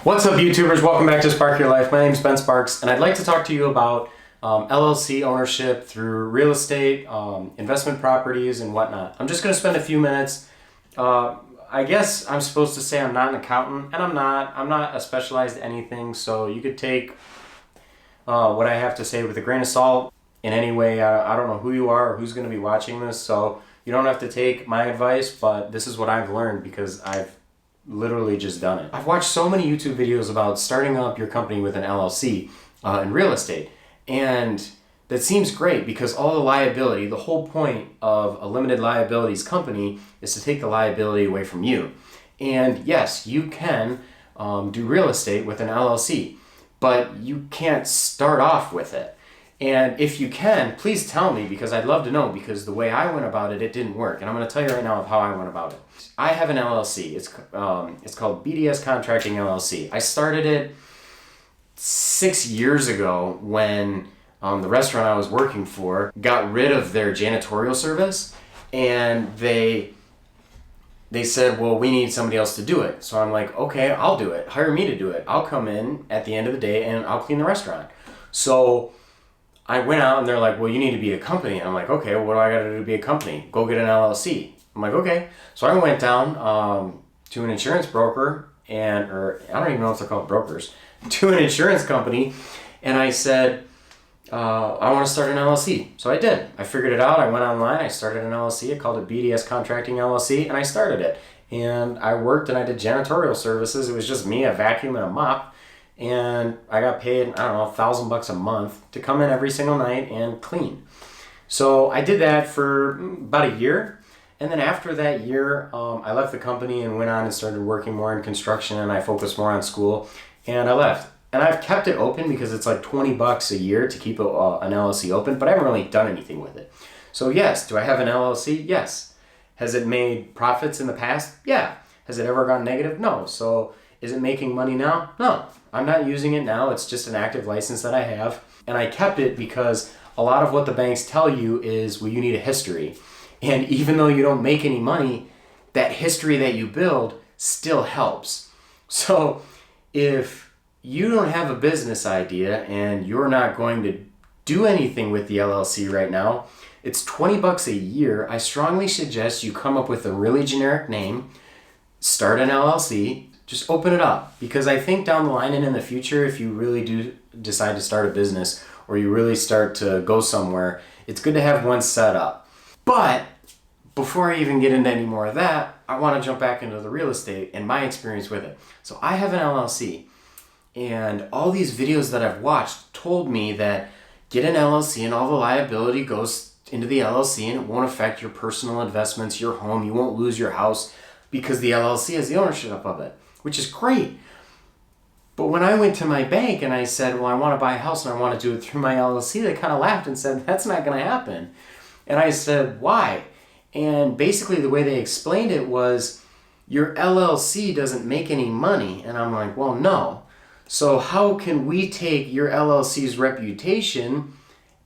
What's up, YouTubers? Welcome back to Spark Your Life. My name is Ben Sparks, and I'd like to talk to you about LLC ownership through real estate, investment properties, and whatnot. I'm just going to spend a few minutes. I guess I'm supposed to say I'm not an accountant, and I'm not. I'm not a specialized anything, so you could take what I have to say with a grain of salt in any way. I don't know who you are or who's going to be watching this, so you don't have to take my advice, but this is what I've learned because I've literally just done it. I've watched so many YouTube videos about starting up your company with an LLC in real estate, and that seems great because all the liability, the whole point of a limited liabilities company is to take the liability away from you. And yes, you can do real estate with an LLC, but you can't start off with it. And if you can, please tell me, because I'd love to know, because the way I went about it, it didn't work. And I'm going to tell you right now of how I went about it. I have an LLC. It's called BDS Contracting LLC. I started it 6 years ago when the restaurant I was working for got rid of their janitorial service, and they said, well, we need somebody else to do it. So I'm like, okay, I'll do it. Hire me to do it. I'll come in at the end of the day and I'll clean the restaurant. So I went out and they're like, well, you need to be a company. And I'm like, okay, what do I got to do to be a company? Go get an LLC. I'm like, okay. So I went down to an insurance broker, or I don't even know if they're called brokers, to an insurance company. And I said, I want to start an LLC. So I did. I figured it out. I went online. I started an LLC. I called it BDS Contracting LLC, and I started it. And I worked and I did janitorial services. It was just me, a vacuum, and a mop. And I got paid, I don't know, $1,000 a month to come in every single night and clean. So I did that for about a year. And then after that year, I left the company and went on and started working more in construction, and I focused more on school, and I left. And I've kept it open because it's like $20 a year to keep an LLC open, but I haven't really done anything with it. So yes, do I have an LLC? Yes. Has it made profits in the past? Yeah. Has it ever gone negative? No. So is it making money now? No. I'm not using it now. It's just an active license that I have. And I kept it because a lot of what the banks tell you is, well, you need a history. And even though you don't make any money, that history that you build still helps. So if you don't have a business idea and you're not going to do anything with the LLC right now, it's $20 a year. I strongly suggest you come up with a really generic name, start an LLC, just open it up, because I think down the line and in the future, if you really do decide to start a business or you really start to go somewhere, it's good to have one set up. But before I even get into any more of that, I want to jump back into the real estate and my experience with it. So I have an LLC, and all these videos that I've watched told me that get an LLC and all the liability goes into the LLC and it won't affect your personal investments, your home, you won't lose your house because the LLC has the ownership of it, which is great. But when I went to my bank and I said, well, I want to buy a house and I want to do it through my LLC, they kind of laughed and said, that's not going to happen. And I said, why? And basically the way they explained it was, your LLC doesn't make any money. And I'm like, well, no. So how can we take your LLC's reputation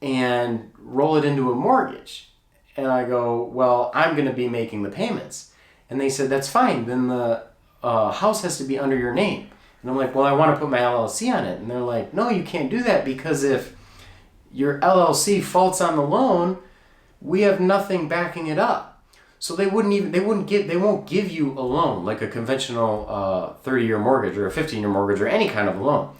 and roll it into a mortgage? And I go, well, I'm going to be making the payments. And they said, that's fine. Then the house has to be under your name. And I'm like, well, I want to put my LLC on it. And they're like, no, you can't do that, because if your LLC faults on the loan, we have nothing backing it up. So they won't give you a loan like a conventional 30-year mortgage or a 15-year mortgage or any kind of loan.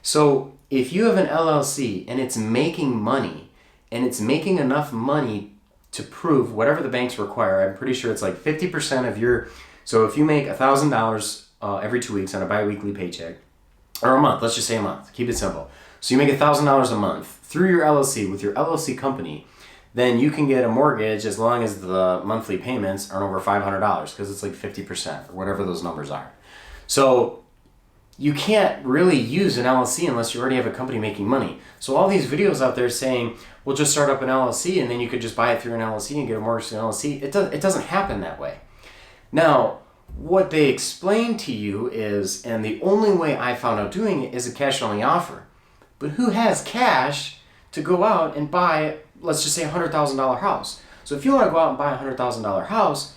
So if you have an LLC and it's making money, and it's making enough money to prove whatever the banks require, I'm pretty sure it's like 50% of your, so if you make $1,000 every 2 weeks on a bi-weekly paycheck, or a month, let's just say a month, keep it simple. So you make $1,000 a month through your LLC with your LLC company, then you can get a mortgage as long as the monthly payments are over $500, because it's like 50% or whatever those numbers are. So you can't really use an LLC unless you already have a company making money. So all these videos out there saying, well, just start up an LLC and then you could just buy it through an LLC and get a mortgage through an LLC, it doesn't happen that way. Now, what they explain to you is, and the only way I found out doing it is a cash-only offer. But who has cash to go out and buy, let's just say, a $100,000 house? So if you want to go out and buy a $100,000 house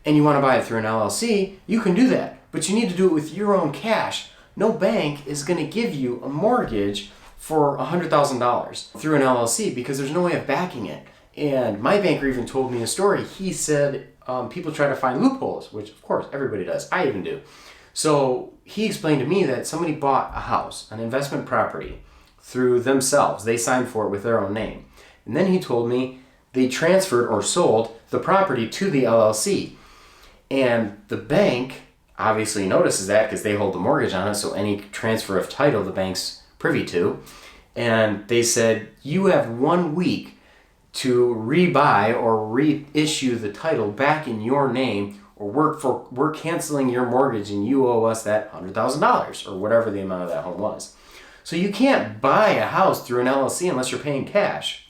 and you want to buy it through an LLC, you can do that. But you need to do it with your own cash. no bank is going to give you a mortgage for $100,000 through an LLC because there's no way of backing it. And my banker even told me a story. He said people try to find loopholes, which of course everybody does. I even do. So he explained to me that somebody bought a house, an investment property, through themselves. They signed for it with their own name. And then he told me they transferred or sold the property to the LLC. And the bank obviously notices that because they hold the mortgage on it, so any transfer of title the bank's privy to. And they said, you have 1 week to rebuy or reissue the title back in your name, or we're canceling your mortgage and you owe us that $100,000 or whatever the amount of that home was. So you can't buy a house through an LLC unless you're paying cash.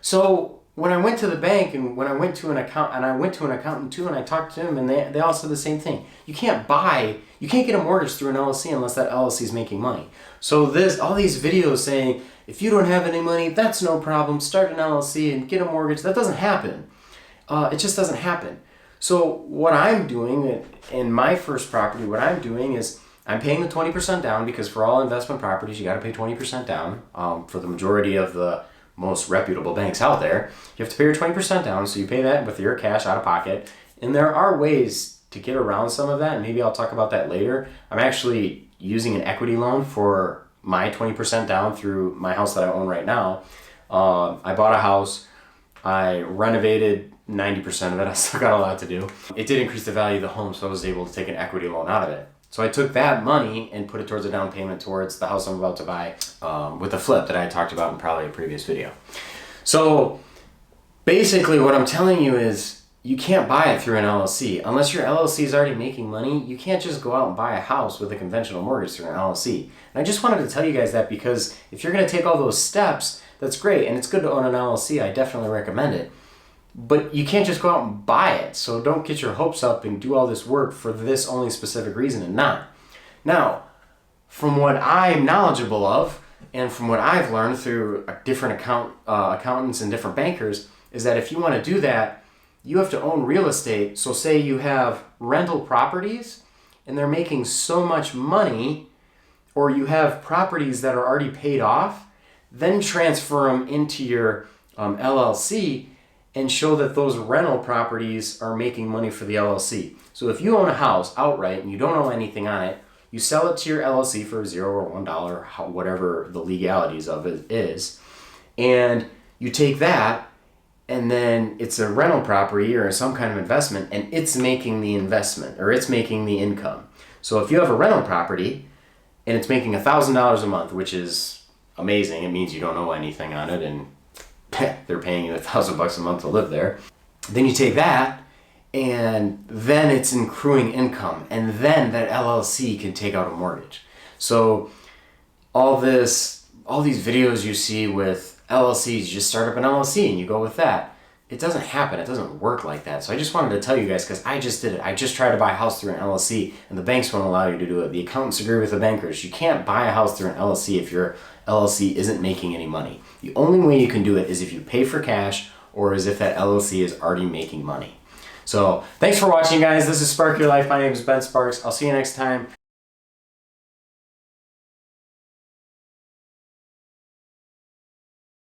So when I went to the bank and when I went to an accountant too, and I talked to him, and they all said the same thing. You can't get a mortgage through an LLC unless that LLC is making money. So all these videos saying, if you don't have any money, that's no problem, start an LLC and get a mortgage, that doesn't happen. It just doesn't happen. So what I'm doing in my first property, what I'm doing is I'm paying the 20% down, because for all investment properties, you got to pay 20% down. For the majority of the most reputable banks out there, you have to pay your 20% down, so you pay that with your cash out of pocket. And there are ways to get around some of that, and maybe I'll talk about that later. I'm actually using an equity loan for my 20% down through my house that I own right now. I bought a house, I renovated 90% of it, I still got a lot to do. It did increase the value of the home, so I was able to take an equity loan out of it. So I took that money and put it towards a down payment towards the house I'm about to buy with a flip that I talked about in probably a previous video. So basically what I'm telling you is you can't buy it through an LLC. Unless your LLC is already making money, you can't just go out and buy a house with a conventional mortgage through an LLC. And I just wanted to tell you guys that because if you're going to take all those steps, that's great. And it's good to own an LLC. I definitely recommend it. But you can't just go out and buy it. So don't get your hopes up and do all this work for this only specific reason and not. Now, from what I'm knowledgeable of and from what I've learned through different accountants and different bankers is that if you want to do that, you have to own real estate. So say you have rental properties and they're making so much money, or you have properties that are already paid off, then transfer them into your LLC and show that those rental properties are making money for the LLC. So if you own a house outright and you don't owe anything on it, you sell it to your LLC for $0 or $1, whatever the legalities of it is, and you take that, and then it's a rental property or some kind of investment, and it's making the investment, or it's making the income. So if you have a rental property and it's making $1,000 a month, which is amazing, it means you don't owe anything on it, and they're paying you $1,000 a month to live there. Then you take that, and then it's accruing income, and then that LLC can take out a mortgage. So all these videos you see with LLCs, you just start up an LLC and you go with that. It doesn't happen. It doesn't work like that. So I just wanted to tell you guys, because I just did it. I just tried to buy a house through an LLC, and the banks won't allow you to do it. The accountants agree with the bankers. You can't buy a house through an LLC if your LLC isn't making any money. The only way you can do it is if you pay for cash, or as if that LLC is already making money. So thanks for watching, guys. This is Spark Your Life. My name is Ben Sparks. I'll see you next time.